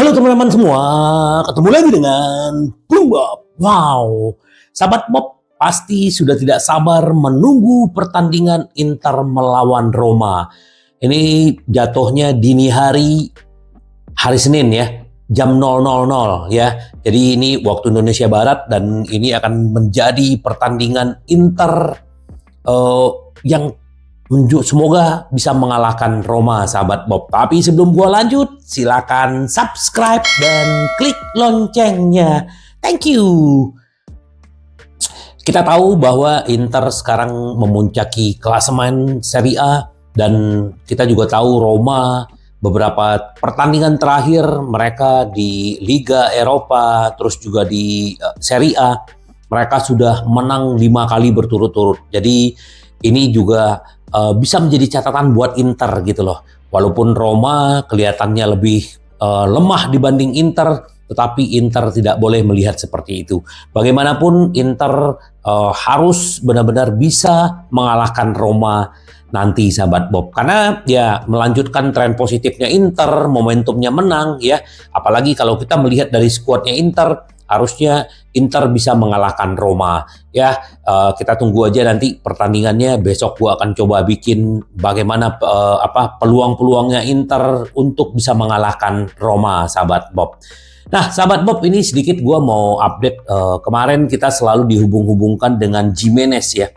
Halo teman-teman semua, ketemu lagi dengan Bung Bob. Wow, sahabat Bob pasti sudah tidak sabar menunggu pertandingan Inter melawan Roma. Ini jatuhnya dini hari Senin ya, jam 00.00 ya. Jadi ini waktu Indonesia Barat dan ini akan menjadi pertandingan Inter yang semoga bisa mengalahkan Roma, sahabat Bob. Tapi sebelum gua lanjut, silakan subscribe dan klik loncengnya. Thank you. Kita tahu bahwa Inter sekarang memuncaki klasemen Serie A dan kita juga tahu Roma beberapa pertandingan terakhir mereka di Liga Eropa terus juga di Serie A mereka sudah menang 5 kali berturut-turut. Jadi ini juga bisa menjadi catatan buat Inter gitu loh. Walaupun Roma kelihatannya lebih lemah dibanding Inter, tetapi Inter tidak boleh melihat seperti itu. Bagaimanapun Inter harus benar-benar bisa mengalahkan Roma nanti, sahabat Bob. Karena ya melanjutkan tren positifnya Inter, momentumnya menang ya. Apalagi kalau kita melihat dari skuadnya Inter, harusnya Inter bisa mengalahkan Roma ya. Kita tunggu aja nanti pertandingannya. Besok gua akan coba bikin bagaimana peluang-peluangnya Inter untuk bisa mengalahkan Roma, sahabat Bob. Nah, sahabat Bob, ini sedikit gua mau update. Kemarin kita selalu dihubung-hubungkan dengan Gimenez ya.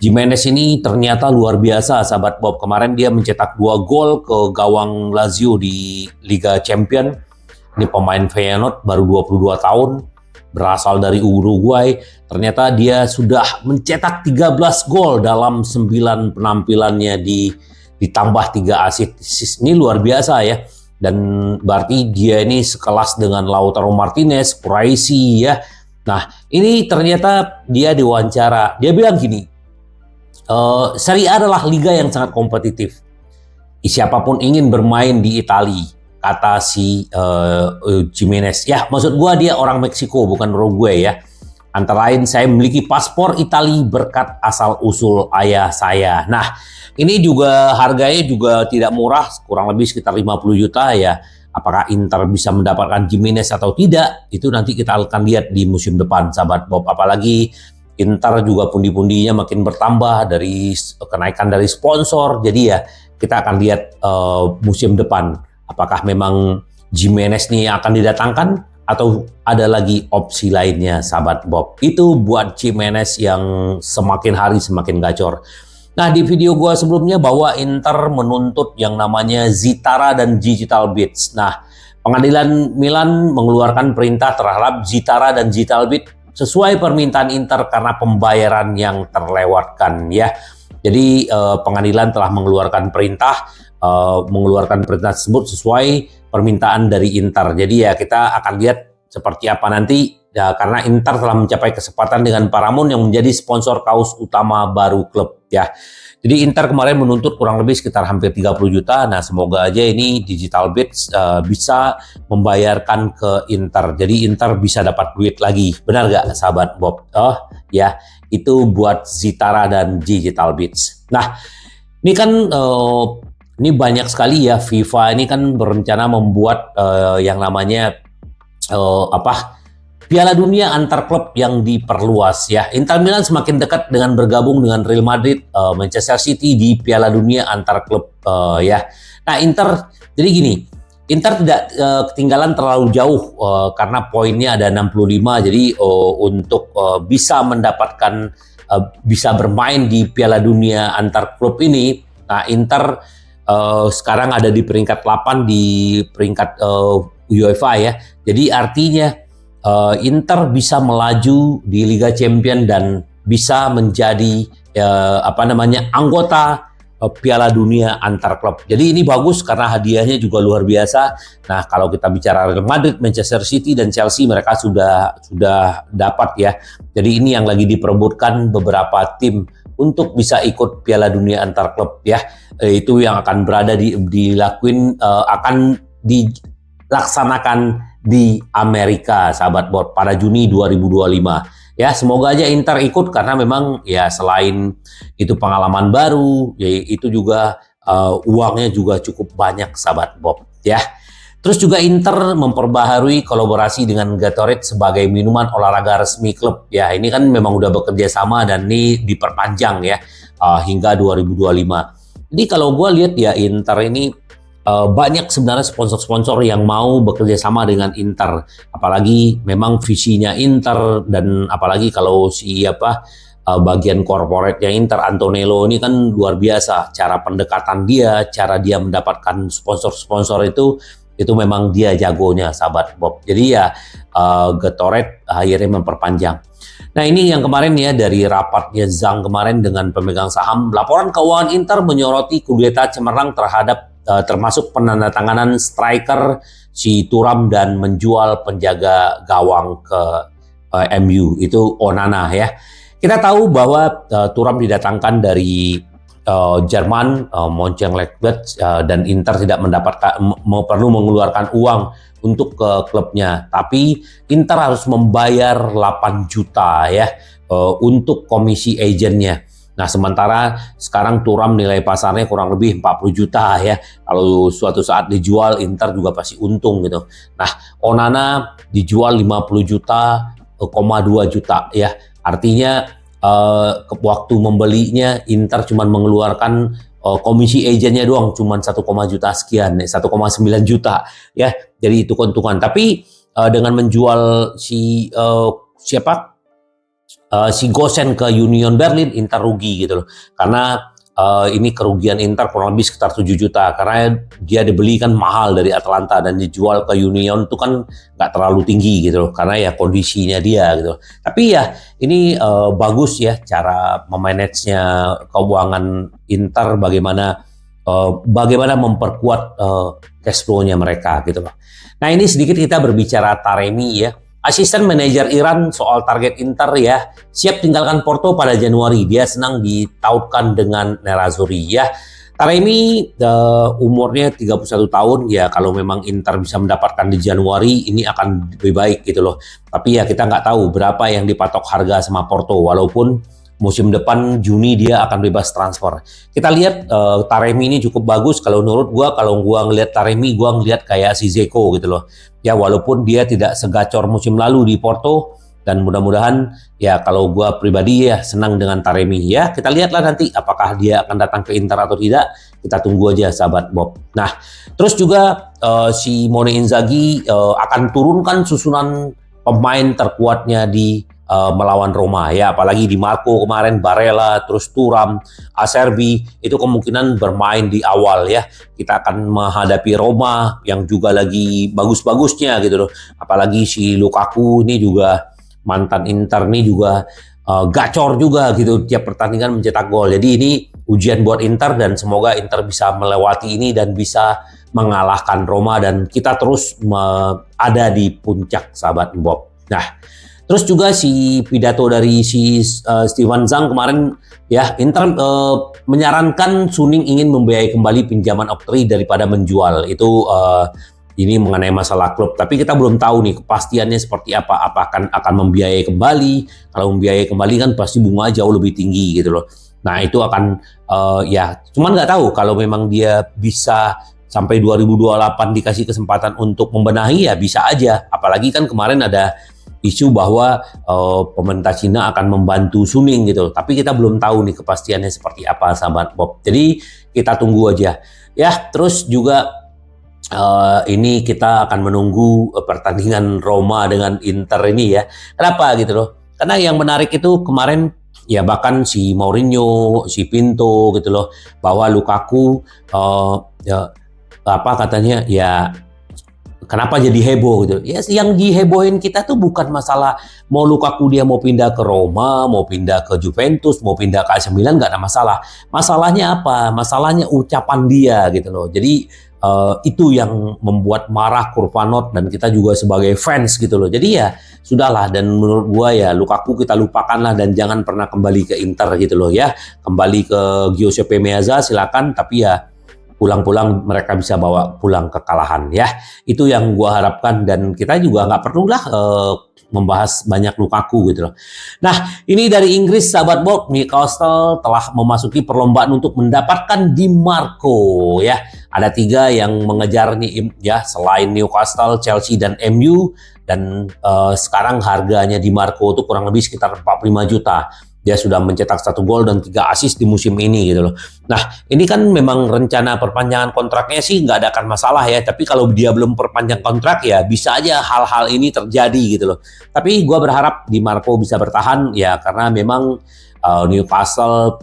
Gimenez ini ternyata luar biasa, sahabat Bob. Kemarin dia mencetak 2 gol ke gawang Lazio di Liga Champions. Ini pemain Feyenoord, baru 22 tahun, berasal dari Uruguay. Ternyata dia sudah mencetak 13 gol dalam 9 penampilannya, ditambah 3 assist. Ini luar biasa ya. Dan berarti dia ini sekelas dengan Lautaro Martinez, Praisi ya. Nah, ini ternyata dia diwawancara. Dia bilang gini, Serie A adalah liga yang sangat kompetitif. Siapapun ingin bermain di Italia, kata si Gimenez. Ya, maksud gua dia orang Meksiko, bukan Uruguay ya. Antara lain, saya memiliki paspor Italia berkat asal-usul ayah saya. Nah, ini juga harganya juga tidak murah, kurang lebih sekitar 50 juta ya. Apakah Inter bisa mendapatkan Gimenez atau tidak, itu nanti kita akan lihat di musim depan, sahabat Bob. Apalagi Inter juga pundi-pundinya makin bertambah dari kenaikan dari sponsor. Jadi ya, kita akan lihat musim depan. Apakah memang Gimenez ini akan didatangkan atau ada lagi opsi lainnya, sahabat Bob. Itu buat Gimenez yang semakin hari semakin gacor. Nah, di video gua sebelumnya bahwa Inter menuntut yang namanya Zitara dan Digital Bits. Nah, pengadilan Milan mengeluarkan perintah terhadap Zitara dan Digital Bits sesuai permintaan Inter karena pembayaran yang terlewatkan ya. Jadi pengadilan telah mengeluarkan perintah tersebut sesuai permintaan dari Inter. Jadi ya kita akan lihat seperti apa nanti ya, karena Inter telah mencapai kesepakatan dengan Paramount yang menjadi sponsor kaos utama baru klub ya. Jadi Inter kemarin menuntut kurang lebih sekitar hampir 30 juta. Nah, semoga aja ini Digital Bits bisa membayarkan ke Inter. Jadi Inter bisa dapat duit lagi. Benar gak, sahabat Bob? Oh ya, itu buat Zitara dan Digital Bits. Nah, ini kan ini banyak sekali ya, FIFA ini kan berencana membuat yang namanya Piala Dunia antar klub yang diperluas ya. Inter Milan semakin dekat dengan bergabung dengan Real Madrid, Manchester City di Piala Dunia antar klub ya. Nah, Inter jadi gini, Inter tidak ketinggalan terlalu jauh karena poinnya ada 65. Jadi untuk bisa mendapatkan bisa bermain di Piala Dunia antar klub ini, nah Inter sekarang ada di peringkat 8 di peringkat UEFA ya. Jadi artinya Inter bisa melaju di Liga Champions dan bisa menjadi anggota Piala Dunia antar klub. Jadi ini bagus karena hadiahnya juga luar biasa. Nah, kalau kita bicara Real Madrid, Manchester City dan Chelsea, mereka sudah dapat ya. Jadi ini yang lagi diperebutkan beberapa tim untuk bisa ikut Piala Dunia antar klub ya. Itu yang akan akan dilaksanakan di Amerika, sahabat Bob, pada Juni 2025. Ya, semoga aja Inter ikut karena memang ya selain itu pengalaman baru, ya itu juga uangnya juga cukup banyak, sahabat Bob. Ya, Terus juga Inter memperbaharui kolaborasi dengan Gatorade sebagai minuman olahraga resmi klub. Ya, ini kan memang udah bekerja sama dan ini diperpanjang ya hingga 2025. Jadi kalau gue lihat ya Inter ini banyak sebenarnya sponsor-sponsor yang mau bekerja sama dengan Inter. Apalagi memang visinya Inter dan apalagi kalau bagian corporate-nya Inter, Antonello ini kan luar biasa. Cara pendekatan dia, cara dia mendapatkan sponsor-sponsor itu memang dia jagonya, sahabat Bob. Jadi ya Gatorade akhirnya memperpanjang. Nah ini yang kemarin ya dari rapatnya Zhang kemarin dengan pemegang saham, laporan keuangan Inter menyoroti kudeta cemerlang terhadap termasuk penandatanganan striker si Thuram dan menjual penjaga gawang ke MU itu Onana ya. Kita tahu bahwa Thuram didatangkan dari Jerman, Mönchengladbach dan Inter tidak mendapatkan perlu mengeluarkan uang untuk ke klubnya, tapi Inter harus membayar 8 juta ya untuk komisi agentnya. Nah sementara sekarang Thuram nilai pasarnya kurang lebih 40 juta ya. Kalau suatu saat dijual Inter juga pasti untung gitu. Nah Onana dijual 50 juta, 2 juta ya. Artinya waktu membelinya Inter cuma mengeluarkan komisi agentnya doang cuma 1, juta sekian, 1,9 juta ya. Jadi itu keuntungan. Tapi dengan menjual si Gosens ke Union Berlin, Inter rugi gitu loh. Karena ini kerugian Inter kurang lebih sekitar 7 juta karena dia dibeli kan mahal dari Atalanta dan dijual ke Union itu kan nggak terlalu tinggi gitu loh karena ya kondisinya dia gitu. Tapi ya ini bagus ya cara memanagenya keuangan Inter, bagaimana memperkuat cash flow-nya mereka gitu loh. Nah ini sedikit kita berbicara Taremi ya. Asisten manajer Iran soal target Inter ya, siap tinggalkan Porto pada Januari. Dia senang ditautkan dengan Nerazzurri ya. Taremi umurnya 31 tahun ya, kalau memang Inter bisa mendapatkan di Januari ini akan lebih baik gitu loh. Tapi ya kita nggak tahu berapa yang dipatok harga sama Porto, walaupun musim depan Juni dia akan bebas transfer. Kita lihat Taremi ini cukup bagus. Kalau menurut kalau gua ngelihat Taremi, gua ngelihat kayak si Dzeko gitu loh. Ya walaupun dia tidak segacor musim lalu di Porto, dan mudah-mudahan ya kalau gua pribadi ya senang dengan Taremi ya. Kita lihatlah nanti apakah dia akan datang ke Inter atau tidak. Kita tunggu aja sahabat Bob. Nah, terus juga si Simone Inzaghi akan turunkan susunan pemain terkuatnya di melawan Roma ya, apalagi di Marco kemarin, Barella, terus Thuram, Acerbi itu kemungkinan bermain di awal ya. Kita akan menghadapi Roma yang juga lagi bagus-bagusnya gitu loh. Apalagi si Lukaku ini juga mantan Inter nih juga gacor juga gitu, tiap pertandingan mencetak gol. Jadi ini ujian buat Inter dan semoga Inter bisa melewati ini dan bisa mengalahkan Roma dan kita terus ada di puncak sahabat Bob. Nah, terus juga si pidato dari si Steven Zhang kemarin ya, Inter menyarankan Suning ingin membiayai kembali pinjaman Oktri daripada menjual. Itu ini mengenai masalah klub. Tapi kita belum tahu nih kepastiannya seperti apa. Apakah akan membiayai kembali? Kalau membiayai kembali kan pasti bunga jauh lebih tinggi gitu loh. Nah itu akan ya, cuman nggak tahu kalau memang dia bisa sampai 2028 dikasih kesempatan untuk membenahi ya bisa aja. Apalagi kan kemarin ada isu bahwa pemerintah Cina akan membantu Suning gitu. Tapi kita belum tahu nih kepastiannya seperti apa sahabat Bob. Jadi kita tunggu aja. Ya, terus juga ini kita akan menunggu pertandingan Roma dengan Inter ini ya. Kenapa gitu loh? Karena yang menarik itu kemarin ya bahkan si Mourinho, si Pinto gitu loh, bahwa Lukaku katanya ya kenapa jadi heboh gitu? Ya, yang dihebohin kita tuh bukan masalah mau Lukaku dia mau pindah ke Roma, mau pindah ke Juventus, mau pindah ke AC Milan, nggak ada masalah. Masalahnya apa? Masalahnya ucapan dia gitu loh. Jadi itu yang membuat marah Kurvanot dan kita juga sebagai fans gitu loh. Jadi ya sudahlah, dan menurut gua ya Lukaku kita lupakanlah dan jangan pernah kembali ke Inter gitu loh ya. Kembali ke Giuseppe Meazza silakan, tapi ya pulang-pulang mereka bisa bawa pulang kekalahan ya. Itu yang gua harapkan dan kita juga nggak perlulah membahas banyak Lukaku gitu loh. Nah, ini dari Inggris sahabat Bob, Newcastle telah memasuki perlombaan untuk mendapatkan Di Marco ya. Ada 3 yang mengejar nih ya, selain Newcastle, Chelsea dan MU dan sekarang harganya Di Marco itu kurang lebih sekitar 45 juta. Dia sudah mencetak 1 gol dan 3 assist di musim ini gitu loh. Nah, ini kan memang rencana perpanjangan kontraknya sih nggak ada akan masalah ya. Tapi kalau dia belum perpanjang kontrak ya bisa aja hal-hal ini terjadi gitu loh. Tapi gue berharap Di Marco bisa bertahan ya karena memang Newcastle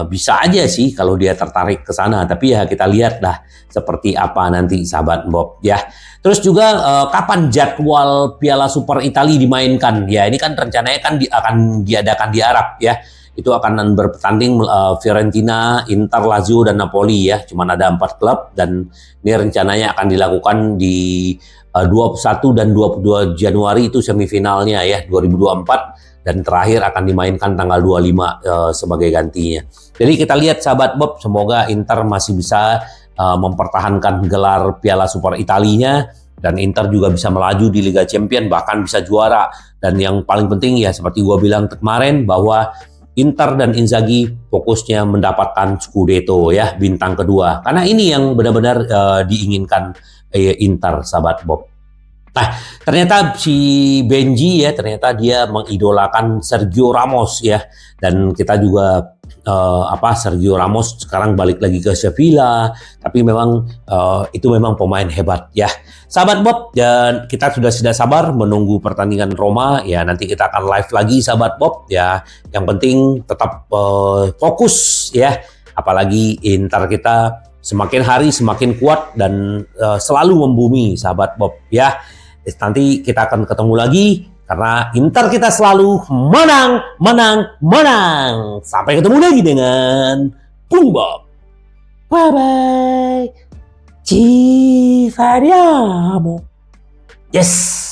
bisa aja sih kalau dia tertarik ke sana. Tapi ya kita lihat lah seperti apa nanti sahabat Bob ya. Terus juga kapan jadwal Piala Super Italia dimainkan? Ya ini kan rencananya kan akan diadakan di Arab ya. Itu akan bertanding Fiorentina, Inter, Lazio dan Napoli ya. Cuman ada 4 klub dan ini rencananya akan dilakukan di 21 dan 22 Januari itu semifinalnya ya 2024 dan terakhir akan dimainkan tanggal 25 sebagai gantinya. Jadi kita lihat sahabat Bob, semoga Inter masih bisa mempertahankan gelar Piala Super Italinya dan Inter juga bisa melaju di Liga Champions bahkan bisa juara. Dan yang paling penting ya seperti gua bilang kemarin bahwa Inter dan Inzaghi fokusnya mendapatkan Scudetto ya, bintang kedua. Karena ini yang benar-benar diinginkan Inter sahabat Bob. Nah, ternyata si Benji ya, ternyata dia mengidolakan Sergio Ramos ya. Dan kita juga Sergio Ramos sekarang balik lagi ke Sevilla, tapi memang itu memang pemain hebat ya. Sahabat Bob, dan kita sudah tidak sabar menunggu pertandingan Roma ya. Nanti kita akan live lagi sahabat Bob ya. Yang penting tetap fokus ya. Apalagi Inter kita semakin hari semakin kuat dan selalu membumi sahabat Bob ya. Nanti kita akan ketemu lagi karena Inter kita selalu menang, menang, menang. Sampai ketemu lagi dengan Bung Bob. Bye-bye. Ci vediamo. Yes.